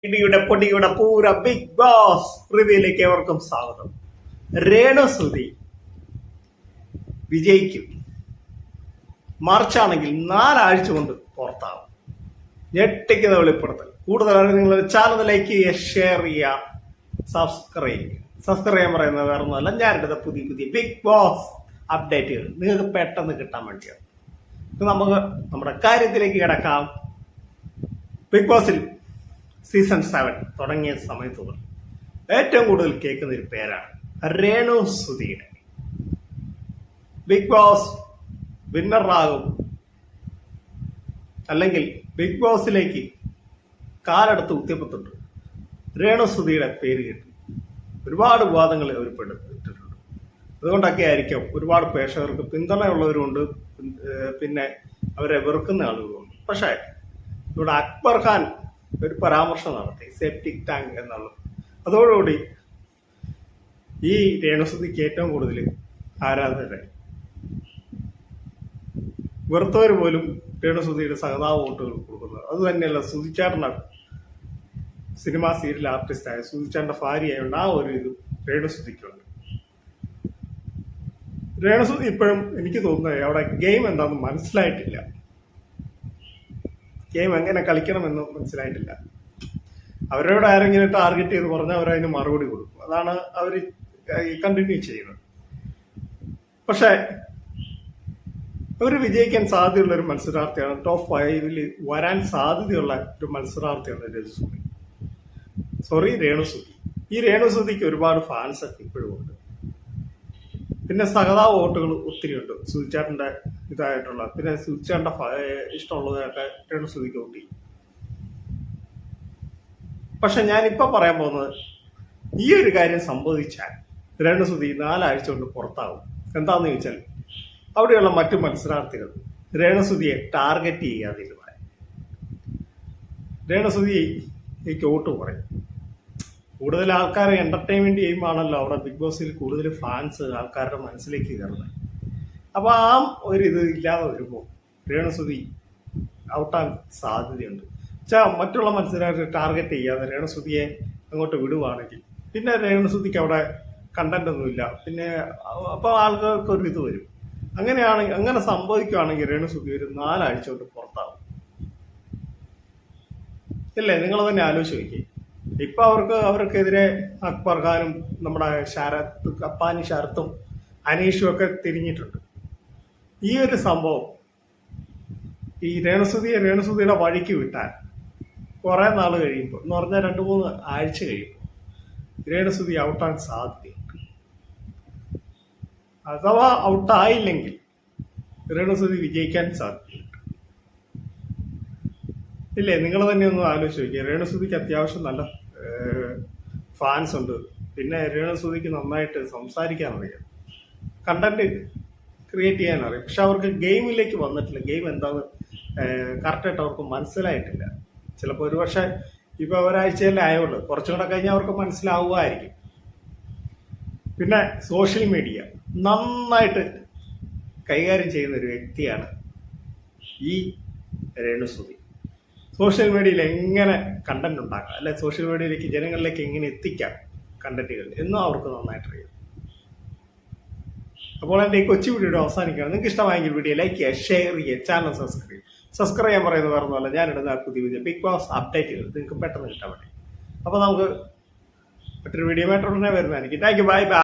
ഇടിയുടെ പൊടിയുടെ പൂര ബിഗ് ബോസ് റിവ്യൂയിലേക്ക് ഏവർക്കും സ്വാഗതം. രേണുസുതി വിജയിക്കും. മാർച്ചാണെങ്കിൽ 4 ആഴ്ച കൊണ്ട് പുറത്താവും. ഞെട്ടിക്കുന്ന വെളിപ്പെടുത്തൽ. കൂടുതൽ നിങ്ങൾ ചാനൽ ലൈക്ക് ചെയ്യുക, ഷെയർ ചെയ്യുക, സബ്സ്ക്രൈബ് ചെയ്യാൻ പറയുന്നത് വേറെ ഒന്നുമല്ല, ഞാനെടുത്ത പുതിയ ബിഗ് ബോസ് അപ്ഡേറ്റുകൾ നിങ്ങൾക്ക് പെട്ടെന്ന് കിട്ടാൻ വേണ്ടിയാണ്. നമുക്ക് നമ്മുടെ കാര്യത്തിലേക്ക് കിടക്കാം. ബിഗ് ബോസിൽ സീസൺ 7 തുടങ്ങിയ സമയത്ത് മുതൽ ഏറ്റവും കൂടുതൽ കേൾക്കുന്ന ഒരു പേരാണ് രേണുസുതിയുടെ. ബിഗ് ബോസ് വിന്നറാകും, അല്ലെങ്കിൽ ബിഗ് ബോസിലേക്ക് കാലെടുത്ത് കുത്തിയപ്പത്തുണ്ട് രേണുസുതിയുടെ പേര് കിട്ടി. ഒരുപാട് വിവാദങ്ങൾ അവർ പെട്ടിട്ടുണ്ട്. അതുകൊണ്ടൊക്കെ ആയിരിക്കും ഒരുപാട് പ്രേക്ഷകർക്ക് പിന്തുണയുള്ളവരുണ്ട്, പിന്നെ അവരെ വെറുക്കുന്ന ആളുകളുണ്ട്. പക്ഷേ ഇവിടെ അക്ബർ ഖാൻ ഒരു പരാമർശം നടത്തി, സെപ്റ്റിക് ടാങ്ക് എന്നുള്ളത്. അതോടുകൂടി ഈ രേണുസുതിക്ക് ഏറ്റവും കൂടുതൽ ആരാധകരായി. വെറുത്തവർ പോലും രേണുസുതിയുടെ സഹതാപ വോട്ടുകൾ കൊടുക്കുന്നത്. അത് തന്നെയല്ല, സുധിച്ചാറിന്റെ സിനിമ സീരിയൽ ആർട്ടിസ്റ്റായ സുധിച്ചാറിന്റെ ഭാര്യയായുണ്ട് ആ ഒരു ഇത് രേണുസുതിക്കുണ്ട്. രേണുസുതി ഇപ്പോഴും എനിക്ക് തോന്നുന്നത് അവിടെ ഗെയിം എന്താണെന്ന് മനസ്സിലായിട്ടില്ല. ഗെയിം എങ്ങനെ കളിക്കണമെന്ന് മനസ്സിലായിട്ടില്ല. അവരോട് ആരെങ്കിലും ടാർഗറ്റ് ചെയ്ത് പറഞ്ഞാൽ അവരതിന് മറുപടി കൊടുക്കും. അതാണ് അവർ കണ്ടിന്യൂ ചെയ്യുന്നത്. പക്ഷെ അവർ വിജയിക്കാൻ സാധ്യതയുള്ള ഒരു മത്സരാർത്ഥിയാണ്, ടോപ്പ് 5 വരാൻ സാധ്യതയുള്ള ഒരു മത്സരാർത്ഥിയാണ് രേണുസുതി. ഈ രേണുസുതിക്ക് ഒരുപാട് ഫാൻസ് ഒക്കെ ഇപ്പോഴും ഉണ്ട്. പിന്നെ സഹതാ വോട്ടുകൾ ഒത്തിരി ഉണ്ട്. സുധിച്ചാറിന്റെ ഇതായിട്ടുള്ള, പിന്നെ സുധിച്ചാറിന്റെ ഇഷ്ടമുള്ളതൊക്കെ രേണുസുതിക്ക് വോട്ട് ചെയ്യും. പക്ഷെ ഞാനിപ്പോ പറയാൻ പോകുന്നത്, ഈ ഒരു കാര്യം സംഭവിച്ചാൽ രേണുസുതി 4 ആഴ്ച കൊണ്ട് പുറത്താവും. എന്താന്ന് ചോദിച്ചാൽ, അവിടെയുള്ള മറ്റു മത്സരാർത്ഥികൾ രേണുസുതിയെ ടാർഗറ്റ് ചെയ്യാതിരുന്നാൽ രേണുസുതിക്ക് വോട്ട് കുറയും. കൂടുതൽ ആൾക്കാരെ എന്റർടൈൻമെന്റ് ചെയ്യുമ്പോഴാണല്ലോ അവിടെ ബിഗ് ബോസിൽ കൂടുതൽ ഫാൻസ് ആൾക്കാരുടെ മനസ്സിലേക്ക് കയറുന്നത്. അപ്പൊ ആ ഒരു ഇത് ഇല്ലാതെ വരുമ്പോൾ രേണുസുതി ഔട്ടാൻ സാധ്യതയുണ്ട്. മറ്റുള്ള മത്സരാർത്ഥികൾ ടാർഗറ്റ് ചെയ്യാതെ രേണുസുതിയെ അങ്ങോട്ട് വിടുവാണെങ്കിൽ പിന്നെ രേണുസുതിക്ക് അവിടെ കണ്ടന്റ് ഒന്നുമില്ല. പിന്നെ അപ്പൊ ആൾക്കാർക്ക് ഒരു ഇത് വരും. അങ്ങനെ സംഭവിക്കുകയാണെങ്കിൽ രേണുസുതി ഒരു 4 ആഴ്ച കൊണ്ട് പുറത്താവും. ഇല്ലേ, നിങ്ങൾ തന്നെ ആലോചിച്ച് നോക്കി. ഇപ്പൊ അവർക്കെതിരെ അക്ബർ ഖാനും നമ്മുടെ കപ്പാനി ശരത്തും അനീഷും ഒക്കെ തിരിഞ്ഞിട്ടുണ്ട്. ഈ ഒരു സംഭവം ഈ രേണുസുതിയുടെ വഴിക്ക് വിട്ടാൽ കുറെ നാൾ കഴിയുമ്പോൾ, എന്ന് പറഞ്ഞാൽ 2-3 ആഴ്ച കഴിയുമ്പോൾ രേണുസുതി ഔട്ടാൻ സാധ്യതയുണ്ട്. അഥവാ ഔട്ടായില്ലെങ്കിൽ രേണുസുതി വിജയിക്കാൻ സാധ്യതയുണ്ട്. ഇല്ലേ, നിങ്ങൾ തന്നെ ഒന്ന് ആലോചിച്ച് നോക്കിയാൽ രേണുസുതിക്ക് അത്യാവശ്യം നല്ല ഫാൻസ് ഉണ്ട്. പിന്നെ രേണുസുതിക്ക് നന്നായിട്ട് സംസാരിക്കാൻ അറിയാം, കണ്ടന്റ് ക്രിയേറ്റ് ചെയ്യാൻ അറിയാം. പക്ഷെ അവർക്ക് ഗെയിമിലേക്ക് വന്നിട്ടില്ല. ഗെയിം എന്താന്ന് കറക്റ്റായിട്ട് അവർക്ക് മനസ്സിലായിട്ടില്ല. ചിലപ്പോൾ ഒരുപക്ഷെ ഇപ്പൊ ഒരാഴ്ചയല്ലേ ആയുള്ളൂ, കുറച്ചും കൂടെ കഴിഞ്ഞാൽ അവർക്ക് മനസ്സിലാവുമായിരിക്കും. പിന്നെ സോഷ്യൽ മീഡിയ നന്നായിട്ട് കൈകാര്യം ചെയ്യുന്ന ഒരു വ്യക്തിയാണ് ഈ രേണുസുതി. സോഷ്യൽ മീഡിയയിൽ എങ്ങനെ കണ്ടന്റ് ഉണ്ടാക്കാം, അല്ലെ സോഷ്യൽ മീഡിയയിലേക്ക് ജനങ്ങളിലേക്ക് എങ്ങനെ എത്തിക്കാം കണ്ടന്റുകൾ എന്നും അവർക്ക് നന്നായിട്ട് അറിയാം. അപ്പോൾ എൻ്റെ ഈ കൊച്ചു വീഡിയോ അവസാനിക്കുകയാണ്. നിങ്ങൾക്ക് ഇഷ്ടമായെങ്കിൽ വീഡിയോ ലൈക്ക് ചെയ്യുക, ഷെയർ ചെയ്യുക, ചാനൽ സബ്സ്ക്രൈബ് ചെയ്യാൻ പറയുന്നത് വേറെ ഒന്നുമല്ല, ഞാനിടുന്ന പുതിയ ബിഗ് ബോസ് അപ്ഡേറ്റുകൾ നിങ്ങൾക്ക് പെട്ടെന്ന് കിട്ടാൻ വേണ്ടി. അപ്പോൾ നമുക്ക് മറ്റൊരു വീഡിയോ ആയിട്ട് ഉടനെ വരുന്നതായിരിക്കും. Thank you, by.